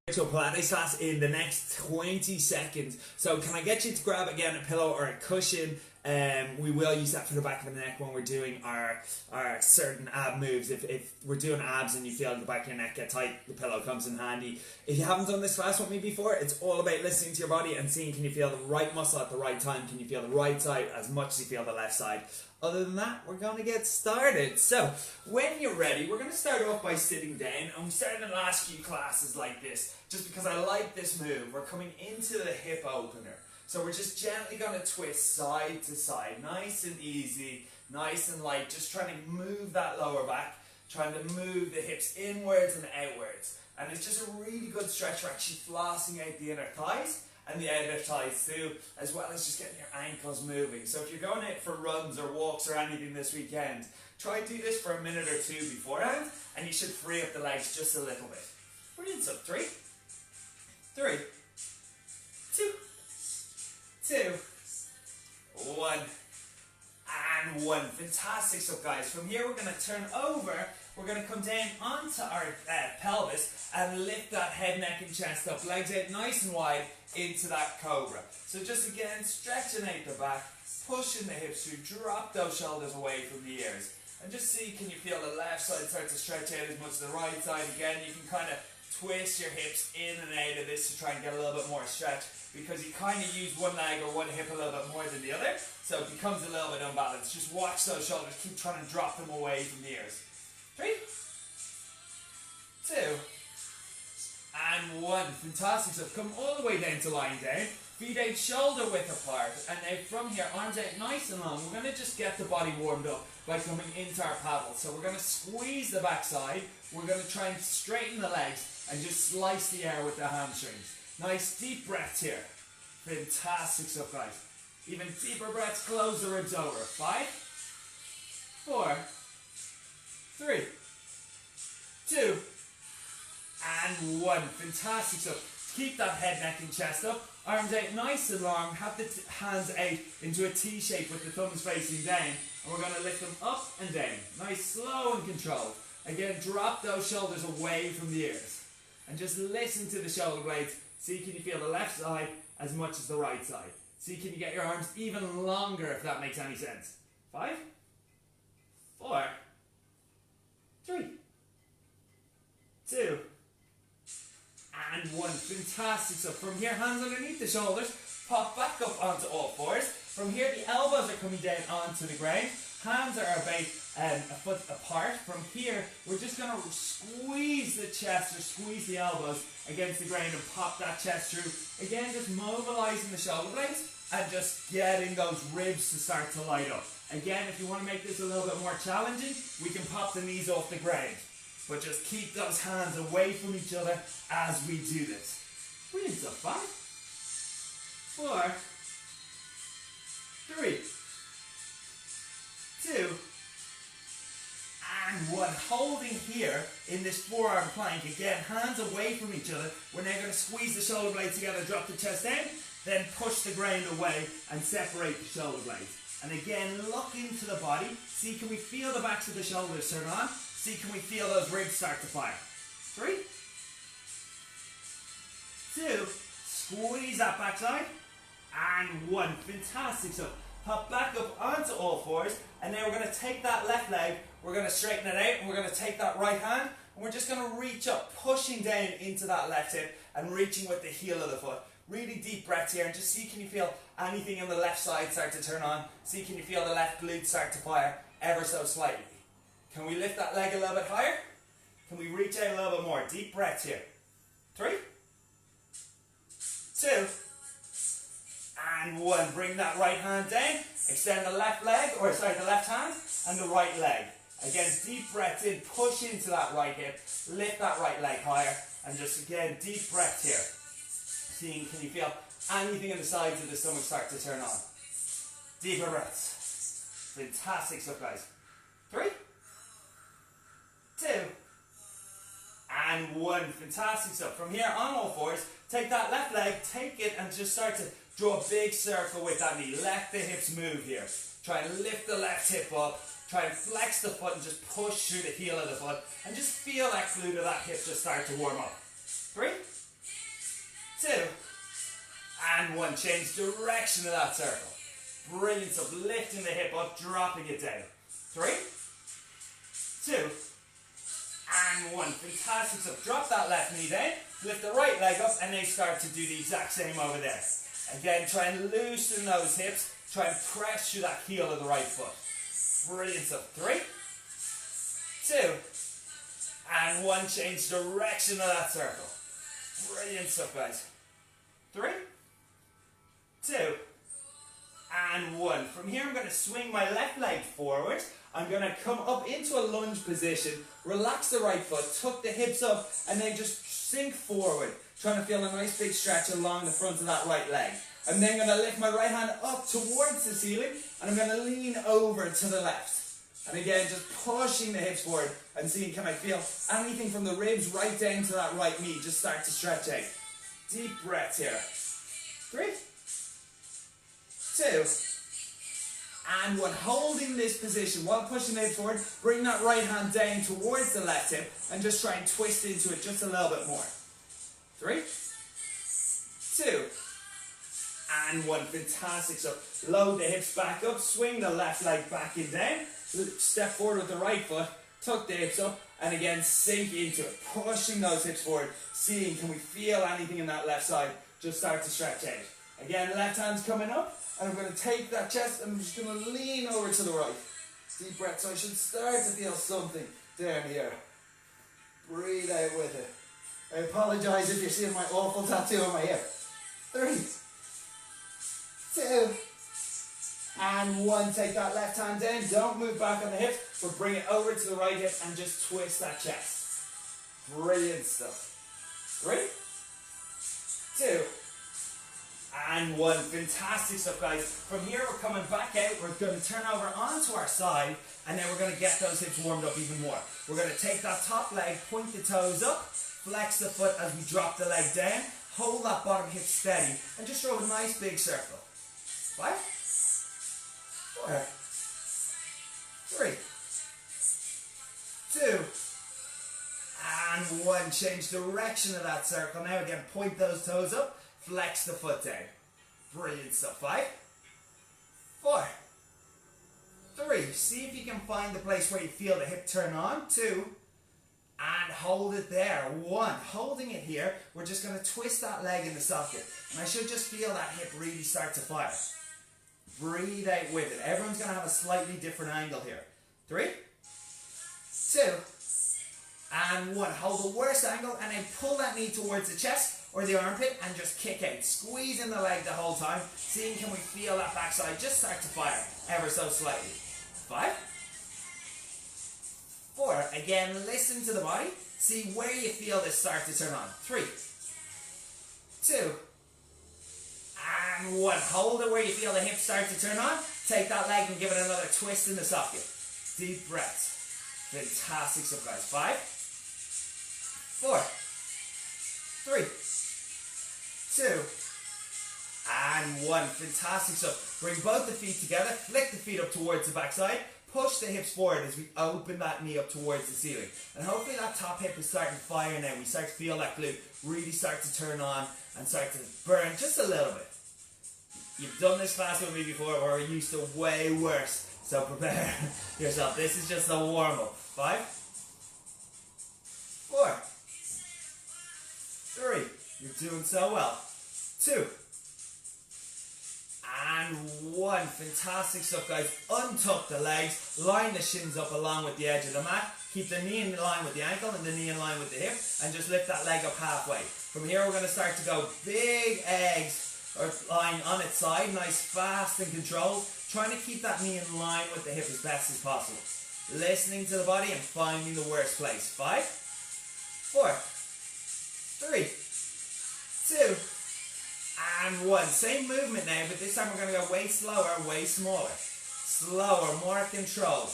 Virtual Pilates class in the next 20 seconds. So can I get you to grab again a pillow or a cushion? We will use that for the back of the neck when we're doing our certain ab moves. If we're doing abs and you feel the back of your neck get tight, the pillow comes in handy. If you haven't done this class with me before, it's all about listening to your body and seeing, can you feel the right muscle at the right time? Can you feel the right side as much as you feel the left side? Other than that, we're going to get started. So, when you're ready, we're going to start off by sitting down. And we started the last few classes like this, just because I like this move. We're coming into the hip opener. So we're just gently going to twist side to side, nice and easy, nice and light, just trying to move that lower back, trying to move the hips inwards and outwards. And it's just a really good stretch for actually flossing out the inner thighs and the outer thighs too, as well as just getting your ankles moving. So if you're going out for runs or walks or anything this weekend, try to do this for a minute or two beforehand, and you should free up the legs just a little bit. Brilliant. So 3, 2, 1, and 1. Fantastic stuff, guys. From here we're going to turn over. We're going to come down onto our pelvis and lift that head, neck and chest up. Legs out nice and wide into that cobra. So just again, stretching out the back, pushing the hips through, drop those shoulders away from the ears. And just see, can you feel the left side start to stretch out as much as the right side? Again, you can kind of twist your hips in and out of this to try and get a little bit more stretch, because you kind of use one leg or one hip a little bit more than the other, so it becomes a little bit unbalanced. Just watch those shoulders, keep trying to drop them away from the ears. 3, 2, and 1. Fantastic. So come all the way down to lying down, feet out shoulder width apart, and now from here, arms out nice and long. We're going to just get the body warmed up by coming into our paddle. So we're going to squeeze the backside, we're going to try and straighten the legs and just slice the air with the hamstrings. Nice deep breaths here. Fantastic stuff, guys. Even deeper breaths, close the ribs over. 5, 4, 3, 2, and 1. Fantastic stuff. Keep that head, neck and chest up. Arms out nice and long. Have the hands out into a T shape with the thumbs facing down. And we're going to lift them up and down. Nice, slow and controlled. Again, drop those shoulders away from the ears. And just listen to the shoulder blades. See, can you feel the left side as much as the right side? See, can you get your arms even longer, if that makes any sense? 5, 4, 3, 2, and 1. Fantastic. So from here, hands underneath the shoulders, pop back up onto all fours. From here, the elbows are coming down onto the ground. Hands are about a foot apart. From here, we're just going to squeeze the chest or squeeze the elbows against the ground and pop that chest through. Again, just mobilizing the shoulder blades and just getting those ribs to start to light up. Again, if you want to make this a little bit more challenging, we can pop the knees off the ground. But just keep those hands away from each other as we do this. Brilliant. So 5, 4, 3, 2, and 1. Holding here in this forearm plank. Again, hands away from each other. We're now going to squeeze the shoulder blades together, drop the chest down, then push the ground away and separate the shoulder blades. And again, look into the body. See, can we feel the backs of the shoulders turn on? See, can we feel those ribs start to fire? 3, 2, squeeze that backside, and 1. Fantastic. So hop back up onto all fours, and now we're going to take that left leg, we're going to straighten it out, and we're going to take that right hand, and we're just going to reach up, pushing down into that left hip, and reaching with the heel of the foot. Really deep breaths here, and just see, can you feel anything on the left side start to turn on? See, can you feel the left glute start to fire ever so slightly? Can we lift that leg a little bit higher? Can we reach out a little bit more? Deep breaths here. 3, 2, and 1. Bring that right hand down. Extend the left leg, or sorry, the left hand, and the right leg. Again, deep breaths in, push into that right hip, lift that right leg higher, and just again, deep breaths here. Seeing, can you feel anything in the sides of the stomach start to turn on? Deeper breaths. Fantastic stuff, guys. 3, 2, and 1. Fantastic stuff. From here, on all fours, take that left leg, take it, and just start to draw a big circle with that knee. Let the hips move here. Try and lift the left hip up. Try and flex the foot and just push through the heel of the foot. And just feel that glute of that hip just start to warm up. 3, and one. Change direction of that circle. Brilliant stuff. Lifting the hip up, dropping it down. 3, 2, and 1. Fantastic stuff. Drop that left knee down, lift the right leg up, and now start to do the exact same over there. Again, try and loosen those hips. Try and press through that heel of the right foot. Brilliant stuff. 3, 2, and 1. Change direction of that circle. Brilliant stuff, guys. 3, 2, and 1. From here, I'm going to swing my left leg forward. I'm going to come up into a lunge position, relax the right foot, tuck the hips up, and then just sink forward, trying to feel a nice big stretch along the front of that right leg. I'm then going to lift my right hand up towards the ceiling, and I'm going to lean over to the left. And again, just pushing the hips forward and seeing, can I feel anything from the ribs right down to that right knee? Just start to stretch out. Deep breaths here. 3, 2, and 1. Holding this position while pushing the hips forward, bring that right hand down towards the left hip and just try and twist into it just a little bit more. 3, 2, and 1. Fantastic. So load the hips back up, swing the left leg back and down, step forward with the right foot, tuck the hips up, and again sink into it, pushing those hips forward, seeing, can we feel anything in that left side? Just start to stretch out. Again, left hand's coming up, and I'm going to take that chest and I'm just going to lean over to the right. Deep breath. So I should start to feel something down here. Breathe out with it. I apologise if you're seeing my awful tattoo on my hip. 3, 2, and 1. Take that left hand down. Don't move back on the hips, but bring it over to the right hip and just twist that chest. Brilliant stuff. 3, 2, and 1. Fantastic stuff, guys. From here, we're coming back out. We're going to turn over onto our side, and then we're going to get those hips warmed up even more. We're going to take that top leg, point the toes up, flex the foot as we drop the leg down, hold that bottom hip steady, and just throw a nice big circle. 5, 4, 3, 2, and 1. Change direction of that circle. Now again, point those toes up, flex the foot down. Brilliant stuff. 5, 4, 3. See if you can find the place where you feel the hip turn on. 2, and hold it there. 1. Holding it here, we're just going to twist that leg in the socket. And I should just feel that hip really start to fire. Breathe out with it. Everyone's going to have a slightly different angle here. 3, 2, and 1. Hold the worst angle and then pull that knee towards the chest or the armpit and just kick out. Squeezing the leg the whole time. Seeing, can we feel that backside just start to fire ever so slightly. 5, 4. Again, listen to the body. See where you feel this start to turn on. 3, 2, and 1. Hold it where you feel the hips start to turn on. Take that leg and give it another twist in the socket. Deep breaths. Fantastic stuff, guys. 5, 4, 3, 2, and 1. Fantastic stuff. Bring both the feet together. Flick the feet up towards the backside. Push the hips forward as we open that knee up towards the ceiling. And hopefully that top hip is starting to fire now. We start to feel that glute really start to turn on and start to burn just a little bit. You've done this class with me before where we're used to way worse. So prepare yourself. This is just a warm-up. 5, 4, 3. You're doing so well. 2, and 1. Fantastic stuff, guys. Untuck the legs. Line the shins up along with the edge of the mat. Keep the knee in line with the ankle and the knee in line with the hip. And just lift that leg up halfway. From here, we're going to start to go big eggs. Or lying on its side, nice, fast and controlled. Trying to keep that knee in line with the hip as best as possible. Listening to the body and finding the worst place. 5, 4, 3, 2, and 1. Same movement now, but this time we're going to go way slower, way smaller. Slower, more controlled.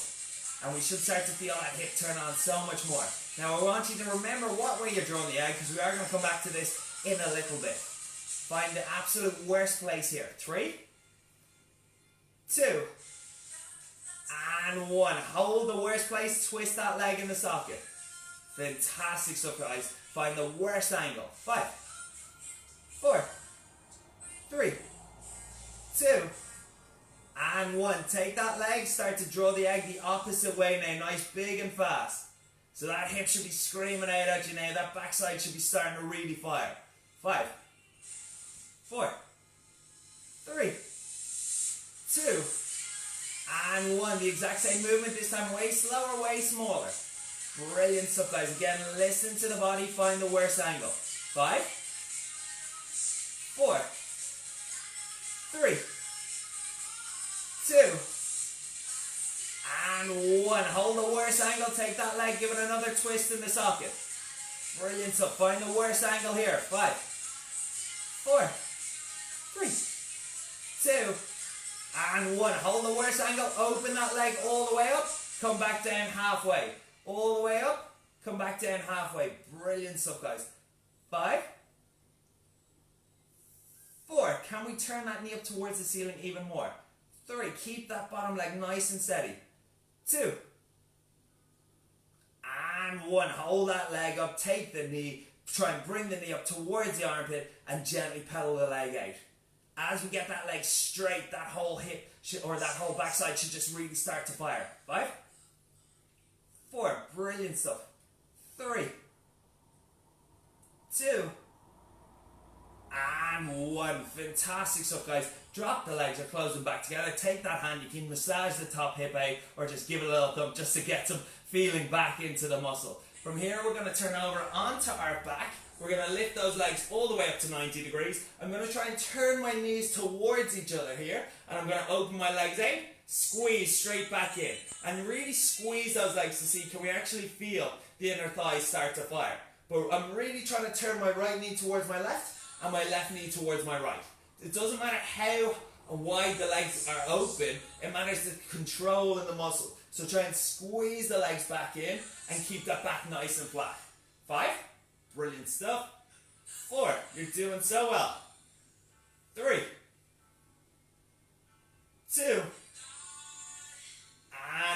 And we should start to feel that hip turn on so much more. Now I want you to remember what way you're drawing the egg, because we are going to come back to this in a little bit. Find the absolute worst place here. 3, 2, and 1. Hold the worst place. Twist that leg in the socket. Fantastic stuff, guys. Find the worst angle. 5, 4, 3, one. Take that leg, start to draw the egg the opposite way now. Nice, big and fast. So that hip should be screaming out at you now. That backside should be starting to really fire. 5, 4, 3, 2, and 1. The exact same movement, this time way slower, way smaller. Brilliant stuff, guys. Again, listen to the body, find the worst angle. 5, 4, 3, 2, and 1. Hold the worst angle, take that leg, give it another twist in the socket. Brilliant stuff. Find the worst angle here. 5, 4, 3, 2, and 1. Hold the worst angle, open that leg all the way up, come back down halfway. All the way up, come back down halfway. Brilliant stuff, guys. 5, 4. Can we turn that knee up towards the ceiling even more? 3. Keep that bottom leg nice and steady. 2. And 1. Hold that leg up. Take the knee. Try and bring the knee up towards the armpit and gently pedal the leg out. As we get that leg straight, that whole hip or that whole backside should just really start to fire. 5, 4. Brilliant stuff. 3, 2, and 1. Fantastic stuff, guys. Drop the legs or close them back together. Take that hand. You can massage the top hip out or just give it a little thump just to get some feeling back into the muscle. From here, we're going to turn over onto our back. We're going to lift those legs all the way up to 90 degrees. I'm going to try and turn my knees towards each other here. And I'm going to open my legs out. Squeeze straight back in. And really squeeze those legs to see, can we actually feel the inner thighs start to fire? But I'm really trying to turn my right knee towards my left and my left knee towards my right. It doesn't matter how wide the legs are open, it matters the control in the muscle. So try and squeeze the legs back in and keep that back nice and flat. 5, brilliant stuff. 4, you're doing so well. 3, 2,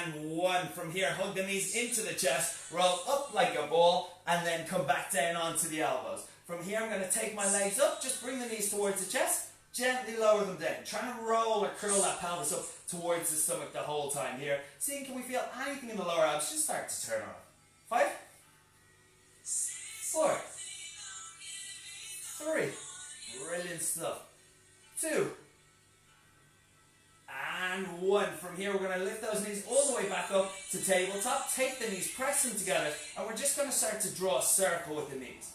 and 1. From here, hug the knees into the chest, roll up like a ball, and then come back down onto the elbows. From here, I'm going to take my legs up, just bring the knees towards the chest, gently lower them down. Try and roll or curl that pelvis up towards the stomach the whole time here. Seeing, can we feel anything in the lower abs just start to turn on. 5, 4, 3, brilliant stuff. 2, and 1. From here, we're going to lift those knees all the way back up to tabletop. Take the knees, press them together, and we're just going to start to draw a circle with the knees.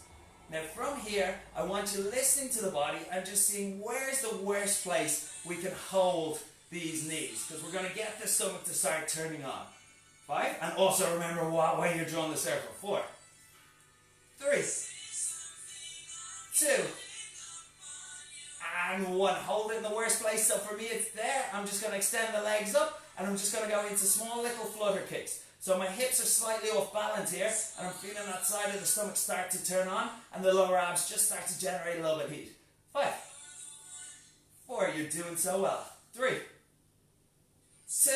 Now from here, I want you listening to the body and just seeing where's the worst place we can hold these knees, because we're going to get the stomach to start turning on. 5, and also remember what way you're drawing the circle. 4, 3, 2, and 1. Hold it in the worst place. So for me, it's there. I'm just going to extend the legs up, and I'm just going to go into small little flutter kicks. So my hips are slightly off balance here, and I'm feeling that side of the stomach start to turn on, and the lower abs just start to generate a little bit of heat. 5, 4, you're doing so well. 3, 2,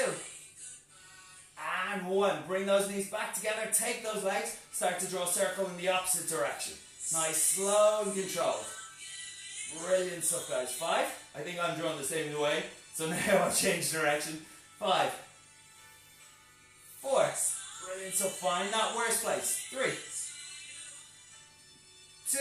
and 1. Bring those knees back together, take those legs, start to draw a circle in the opposite direction. Nice, slow and controlled. Brilliant stuff, guys. 5, I think I'm drawing the same way, so now I'll change direction. 5, 4, brilliant, so find that worst place. 3, 2,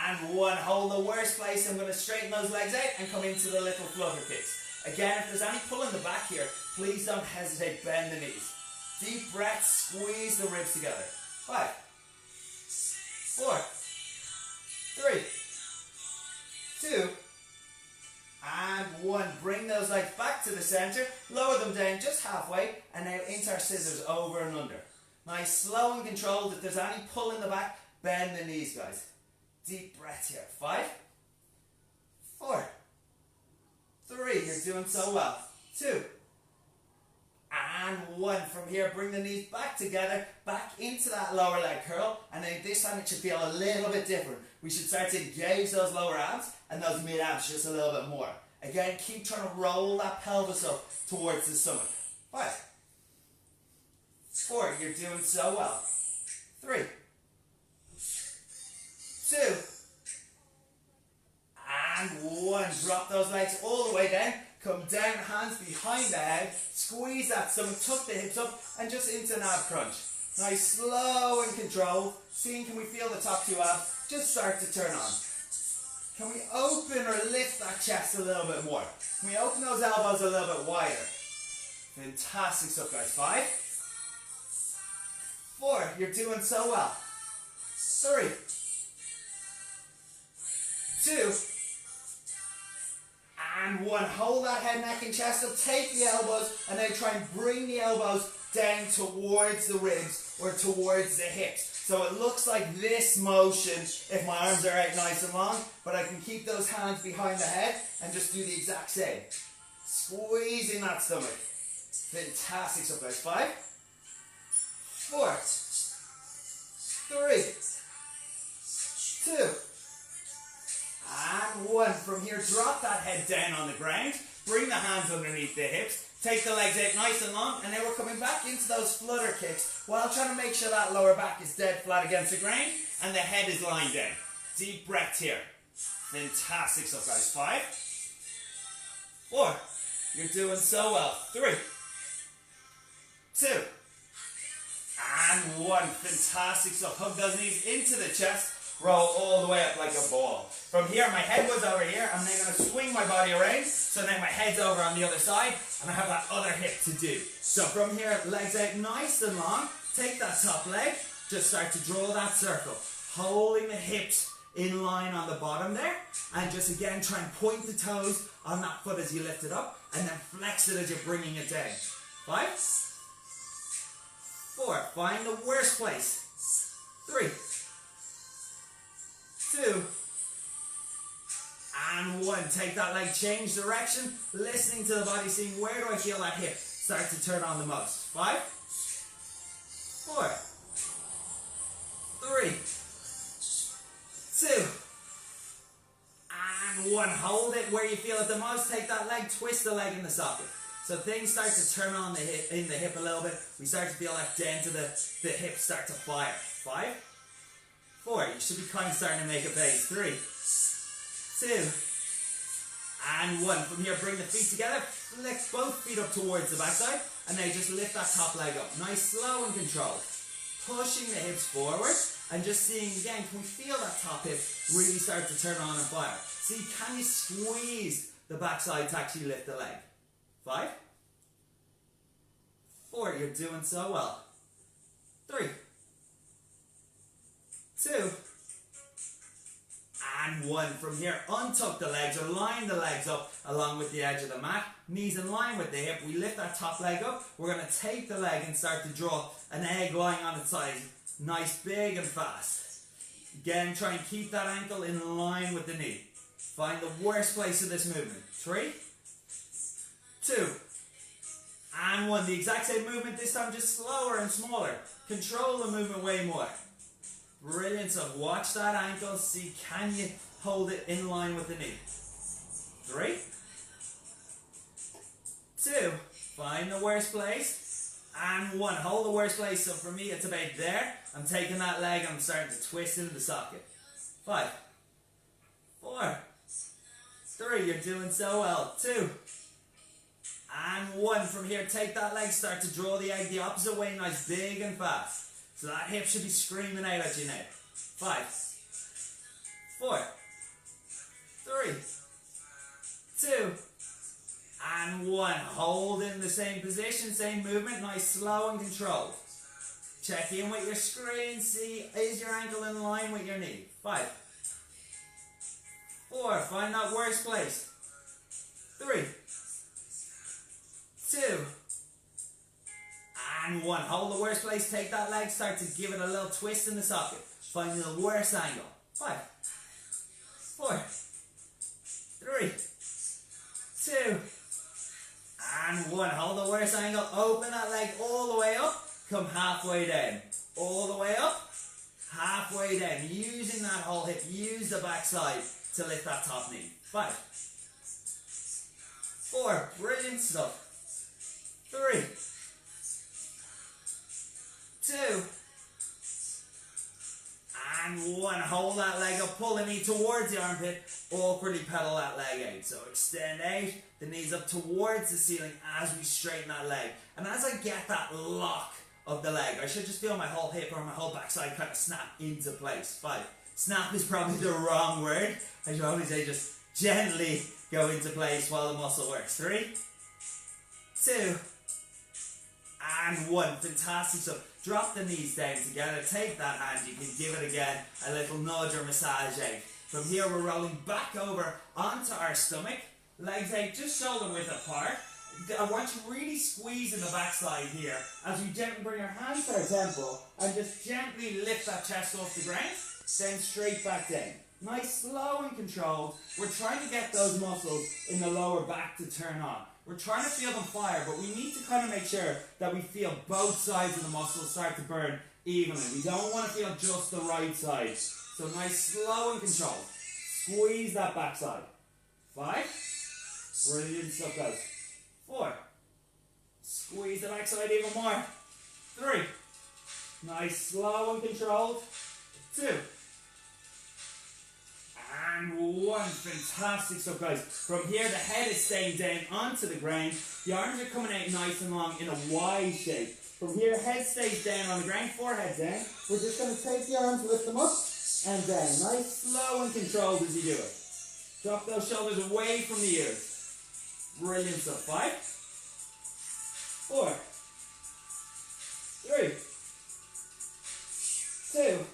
and 1. Hold the worst place. I'm going to straighten those legs out and come into the little flutter kicks. Again, if there's any pull in the back here, please don't hesitate, bend the knees. Deep breath, squeeze the ribs together. 5, 4, 3, 2, and 1. Bring those legs back to the center, lower them down just halfway, and now into our scissors, over and under. Nice, slow and controlled. If there's any pull in the back, bend the knees, guys. Deep breath here. 5, 4, 3, you're doing so well. 2, and 1. From here, bring the knees back together, back into that lower leg curl, and then this time it should feel a little bit different. We should start to engage those lower abs and those mid abs just a little bit more. Again, keep trying to roll that pelvis up towards the stomach. 5, 4, you're doing so well. 3, 2, and 1. one, drop those legs all the way down. Come down, hands behind the head. Squeeze that stomach, tuck the hips up, and just into an ab crunch. Nice, slow and controlled. Seeing, can we feel the top two abs just start to turn on? Can we open or lift that chest a little bit more? Can we open those elbows a little bit wider? Fantastic stuff, guys. 5, 4, you're doing so well. 3, 2, and 1. Hold that head, neck, and chest up. Take the elbows, and then try and bring the elbows down towards the ribs or towards the hips. So it looks like this motion if my arms are out nice and long, but I can keep those hands behind the head and just do the exact same. Squeezing that stomach. Fantastic stuff, guys. 5, 4, 3, 2, and 1. From here, drop that head down on the ground. Bring the hands underneath the hips. Take the legs out nice and long, and then we're coming back into those flutter kicks while trying to make sure that lower back is dead flat against the ground and the head is lying down. Deep breath here. Fantastic stuff, guys. 5, 4, you're doing so well. 3, 2, and 1. Fantastic stuff. Hug those knees into the chest. Roll all the way up like a ball. From here, my head was over here. I'm now going to swing my body around. So now my head's over on the other side. And I have that other hip to do. So from here, legs out nice and long. Take that top leg. Just start to draw that circle. Holding the hips in line on the bottom there. And just again, try and point the toes on that foot as you lift it up. And then flex it as you're bringing it down. 5, 4. Find the worst place. 3, 2, and 1. Take that leg, change direction, listening to the body, seeing where do I feel that hip start to turn on the most. 5, 4, 3, 2, and 1. Hold it where you feel it the most. Take that leg, twist the leg in the socket. So things start to turn on the hip, in the hip a little bit. We start to feel that dent to the hip start to fire. 5, 4, you should be kind of starting to make a base. 3, 2, and 1. From here, bring the feet together, flick both feet up towards the backside, and now just lift that top leg up. Nice, slow and controlled. Pushing the hips forward, and just seeing again, can we feel that top hip really start to turn on and fire? See, can you squeeze the backside to actually lift the leg? 5, 4, you're doing so well. 3, 2, and 1. From here, untuck the legs or line the legs up along with the edge of the mat. Knees in line with the hip. We lift that top leg up. We're going to take the leg and start to draw an egg lying on its side. Nice, big and fast. Again, try and keep that ankle in line with the knee. Find the worst place of this movement. 3, 2, and 1. The exact same movement, this time just slower and smaller. Control the movement way more. Brilliant. So watch that ankle. See, can you hold it in line with the knee? 3, 2, find the worst place, and 1. Hold the worst place. So for me, it's about there. I'm taking that leg and I'm starting to twist into the socket. 5, 4, 3, you're doing so well. 2, and 1. From here, take that leg, start to draw the egg the opposite way, nice, big and fast. So that hip should be screaming out at you now. 5, 4, 3, 2, and 1. Hold in the same position, same movement, nice, slow and controlled. Check in with your screen, see, is your ankle in line with your knee? 5, 4, find that worst place. 3, 2, and 1. Hold the worst place, take that leg, start to give it a little twist in the socket. Finding the worst angle. 5, 4, 3, 2, and 1. Hold the worst angle, open that leg all the way up, come halfway down. All the way up, halfway down. Using that whole hip, use the backside to lift that top knee. 5, 4, brilliant stuff. 3, 2, And one, hold that leg up, pull the knee towards the armpit, awkwardly pedal that leg out. So extend out, the knees up towards the ceiling as we straighten that leg. And as I get that lock of the leg, I should just feel my whole hip or my whole backside kind of snap into place. 5. Snap is probably the wrong word. I should always say just gently go into place while the muscle works. 3, 2, and 1. Fantastic. So drop the knees down together, take that hand, you can give it again a little nudge or massage out. From here we're rolling back over onto our stomach, legs out just shoulder width apart. I want you really squeeze in the backside here as we gently bring our hands to our temple and just gently lift that chest off the ground, then straight back down. Nice, slow and controlled. We're trying to get those muscles in the lower back to turn on. We're trying to feel them fire, but we need to kind of make sure that we feel both sides of the muscles start to burn evenly. We don't want to feel just the right side. So nice, slow and controlled. Squeeze that backside. 5. Brilliant stuff, guys. 4. Squeeze the backside even more. 3. Nice, slow and controlled. 2. And 1. Fantastic stuff, guys. From here, the head is staying down onto the ground. The arms are coming out nice and long in a Y shape. From here, head stays down on the ground, forehead down. We're just going to take the arms, lift them up and down. Nice, slow and controlled as you do it. Drop those shoulders away from the ears. Brilliant stuff. 5, 4, 3, 2,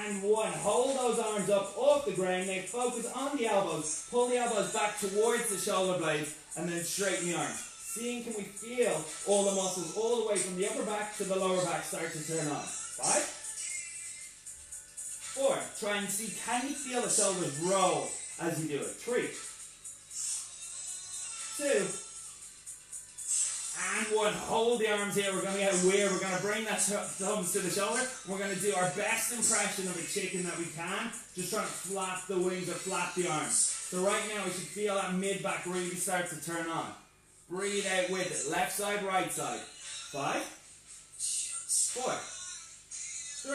and 1. Hold those arms up off the ground. Now focus on the elbows. Pull the elbows back towards the shoulder blades and then straighten the arms. Seeing, can we feel all the muscles all the way from the upper back to the lower back start to turn on. 5, 4. Try and see, can you feel the shoulders roll as you do it. 3, 2, and 1. Hold the arms here. We're going to get weird. We're going to bring that thumbs to the shoulder. We're going to do our best impression of a chicken that we can. Just trying to flap the wings or flap the arms. So right now we should feel that mid-back really start to turn on. Breathe out with it. Left side, right side. 5, 4,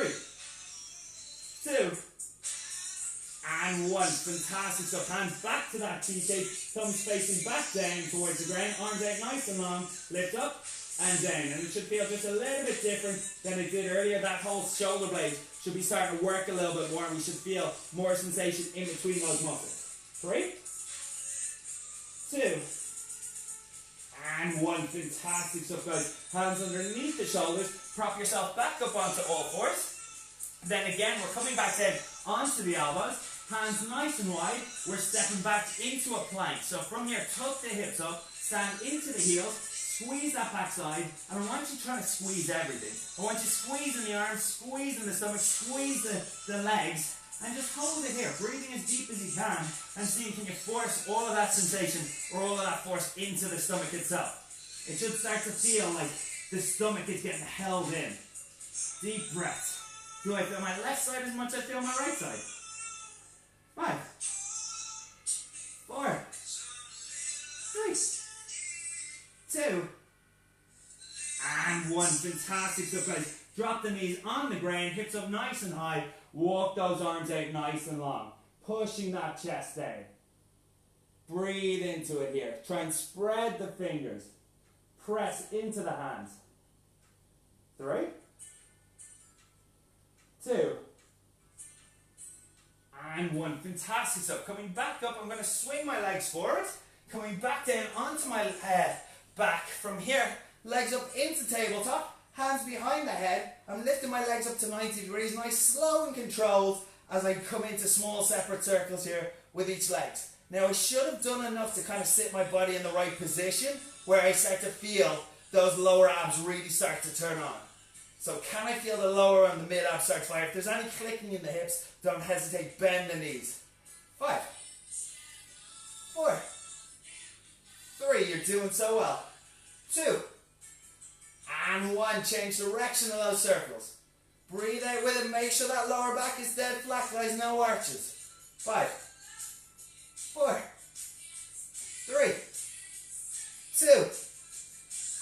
3, 2, and 1. Fantastic stuff. Hands back to that T shape. Thumbs facing back down towards the ground. Arms out nice and long. Lift up and down. And it should feel just a little bit different than it did earlier. That whole shoulder blade should be starting to work a little bit more. And we should feel more sensation in between those muscles. 3, 2, and 1. Fantastic stuff, guys. Hands underneath the shoulders. Prop yourself back up onto all fours. Then again, we're coming back down onto the elbows. Hands nice and wide. We're stepping back into a plank. So from here, tuck the hips up, stand into the heels, squeeze that backside, and I want you trying to squeeze everything. I want you squeezing the arms, squeezing the stomach, squeeze the legs, and just hold it here, breathing as deep as you can, and seeing can you force all of that sensation or all of that force into the stomach itself. It should start to feel like the stomach is getting held in. Deep breath. Do I feel my left side as much as I feel my right side? 5, 4, 3, 2, and 1. Fantastic stuff, guys. Drop the knees on the ground, hips up nice and high. Walk those arms out nice and long. Pushing that chest down. Breathe into it here. Try and spread the fingers. Press into the hands. 3, 2, and 1. Fantastic stuff. Coming back up, I'm going to swing my legs forward. Coming back down onto my back. From here, legs up into tabletop. Hands behind the head. I'm lifting my legs up to 90 degrees. Nice, slow and controlled as I come into small separate circles here with each leg. Now I should have done enough to kind of sit my body in the right position where I start to feel those lower abs really start to turn on. So can I feel the lower and the mid abs start to fire? If there's any clicking in the hips, don't hesitate, bend the knees. 5, 4, 3, you're doing so well. 2, and 1, change direction of those circles. Breathe out with it, make sure that lower back is dead flat, guys, no arches. 5, 4, 3, 2,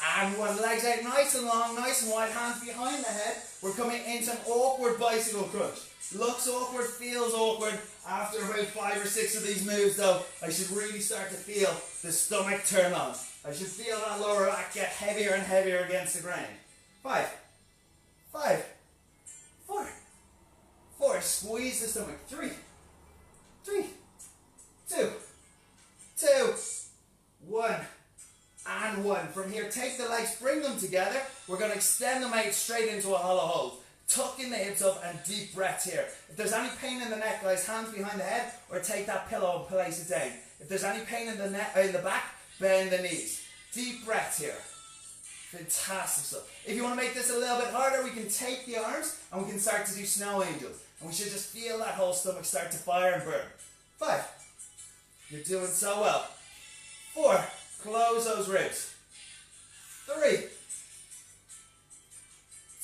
And one, legs out nice and long, nice and wide, hands behind the head. We're coming into an awkward bicycle crunch. Looks awkward, feels awkward. After about 5 or 6 of these moves though, I should really start to feel the stomach turn on. I should feel that lower back get heavier and heavier against the ground. 5, 5, 4, 4. Squeeze the stomach. 3, 3, 2, 2, 1. And 1. From here, take the legs, bring them together. We're going to extend them out straight into a hollow hold. Tucking the hips up and deep breath here. If there's any pain in the neck, guys, hands behind the head or take that pillow and place it down. If there's any pain in the neck or in the back, bend the knees. Deep breath here. Fantastic stuff. If you want to make this a little bit harder, we can take the arms and we can start to do snow angels. And we should just feel that whole stomach start to fire and burn. 5. You're doing so well. 4. Close those ribs. 3,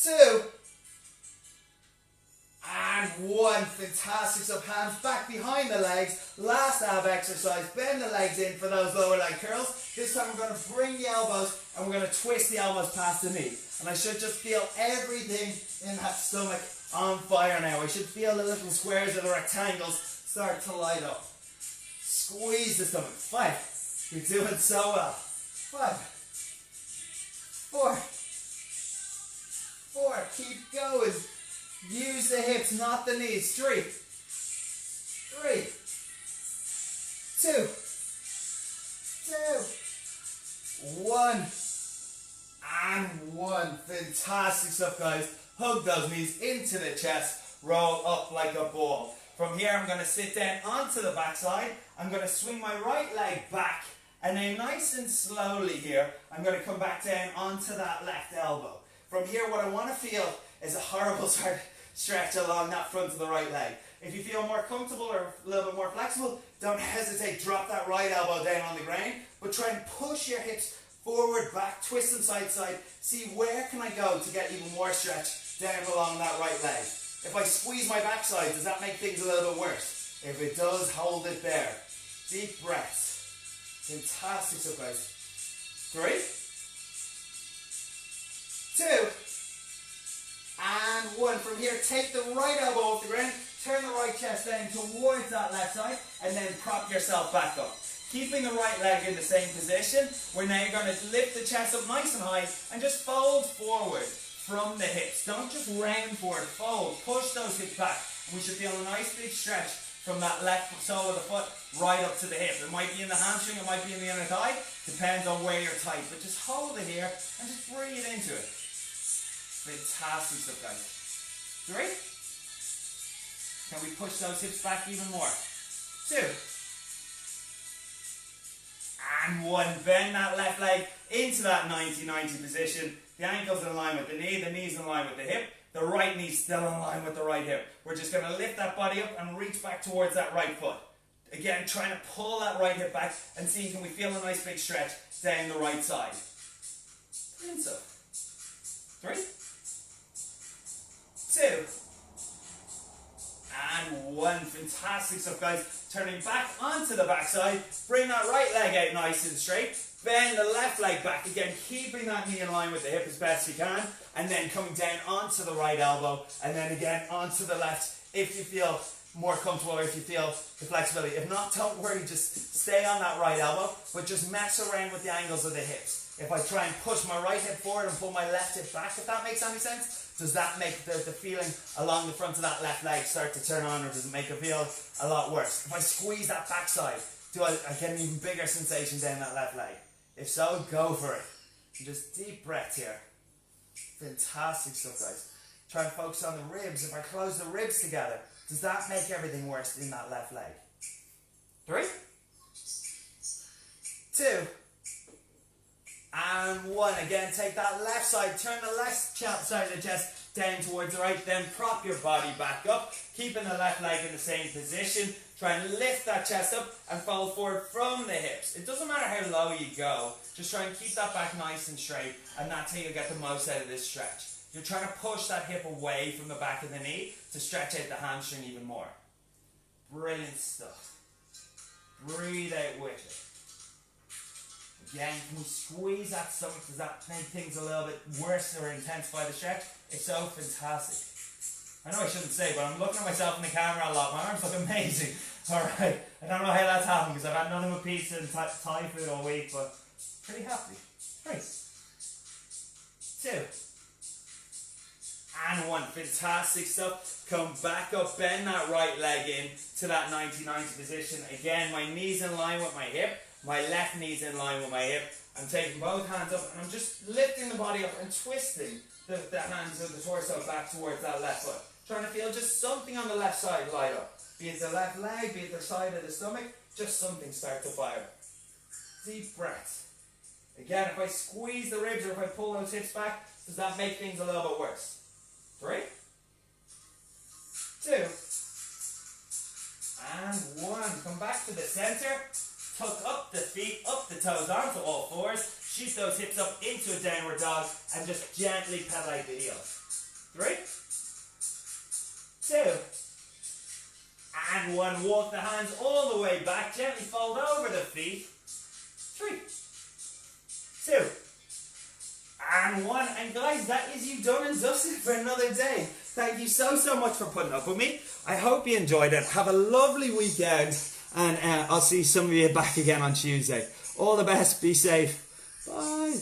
2, and 1. Fantastic stuff. Hands back behind the legs. Last ab exercise. Bend the legs in for those lower leg curls. This time we're going to bring the elbows and we're going to twist the elbows past the knee. And I should just feel everything in that stomach on fire now. I should feel the little squares of the rectangles start to light up. Squeeze the stomach. 5. You're doing so well. 5, 4, 4. Keep going. Use the hips, not the knees. 3, 3, 2, 2, 1, and 1. Fantastic stuff, guys. Hug those knees into the chest. Roll up like a ball. From here, I'm going to sit down onto the backside. I'm going to swing my right leg back. And then nice and slowly here, I'm going to come back down onto that left elbow. From here, what I want to feel is a horrible stretch along that front of the right leg. If you feel more comfortable or a little bit more flexible, don't hesitate. Drop that right elbow down on the ground. But try and push your hips forward, back, twist them side to side. See where can I go to get even more stretch down along that right leg. If I squeeze my backside, does that make things a little bit worse? If it does, hold it there. Deep breaths. Fantastic stuff, guys. 3, 2, and 1. From here, take the right elbow off the ground, turn the right chest down towards that left side, and then prop yourself back up. Keeping the right leg in the same position, we're now going to lift the chest up nice and high, and just fold forward from the hips. Don't just round forward, fold, push those hips back. We should feel a nice big stretch from that left sole of the foot right up to the hip. It might be in the hamstring, it might be in the inner thigh, depends on where you're tight. But just hold it here and just breathe into it. Fantastic stuff, guys. 3. Can we push those hips back even more? 2. And 1. Bend that left leg into that 90-90 position. The ankle's in line with the knee, the knee's in line with the hip. The right knee's still in line with the right hip. We're just going to lift that body up and reach back towards that right foot. Again, trying to pull that right hip back and see can we feel a nice big stretch down the right side. And so, 3, 2, and 1. Fantastic stuff, guys. Turning back onto the backside. Bring that right leg out nice and straight. Bend the left leg back again, keeping that knee in line with the hip as best you can. And then coming down onto the right elbow. And then again onto the left if you feel more comfortable or if you feel the flexibility. If not, don't worry, just stay on that right elbow. But just mess around with the angles of the hips. If I try and push my right hip forward and pull my left hip back, if that makes any sense, does that make the feeling along the front of that left leg start to turn on, or does it make it feel a lot worse? If I squeeze that backside, do I get an even bigger sensation down that left leg? If so, go for it. And just deep breath here. Fantastic stuff, guys. Try and focus on the ribs. If I close the ribs together, does that make everything worse in that left leg? 3, 2, and 1. Again, take that left side, turn the left side of the chest down towards the right, then prop your body back up, keeping the left leg in the same position. Try and lift that chest up and fold forward from the hips. It doesn't matter how low you go, just try and keep that back nice and straight, and that's how you'll get the most out of this stretch. You're trying to push that hip away from the back of the knee to stretch out the hamstring even more. Brilliant stuff. Breathe out with it. Again, can we squeeze that stomach? Does that make things a little bit worse or intensify the stretch? It's so fantastic. I know I shouldn't say, but I'm looking at myself in the camera a lot. My arms look amazing. Alright, I don't know how that's happened because I've had nothing but pizza and Thai food all week, but pretty happy. 3, 2, and 1. Fantastic stuff. Come back up, bend that right leg in to that 90-90 position. Again, my knee's in line with my hip. My left knee's in line with my hip. I'm taking both hands up and I'm just lifting the body up and twisting the hands of the torso back towards that left foot. Trying to feel just something on the left side light up. Be it the left leg, be it the side of the stomach, just something start to fire. Deep breath. Again, if I squeeze the ribs or if I pull those hips back, does that make things a little bit worse? 3, 2, and 1. Come back to the center. Tuck up the feet, up the toes onto all fours. Shoot those hips up into a downward dog and just gently pedal out the heels. 3, 2, and 1. Walk the hands all the way back. Gently fold over the feet. 3, 2, and 1. And guys, that is you done and dusted for another day. Thank you so much for putting up with me. I hope you enjoyed it. Have a lovely weekend. And I'll see some of you back again on Tuesday. All the best. Be safe. Bye.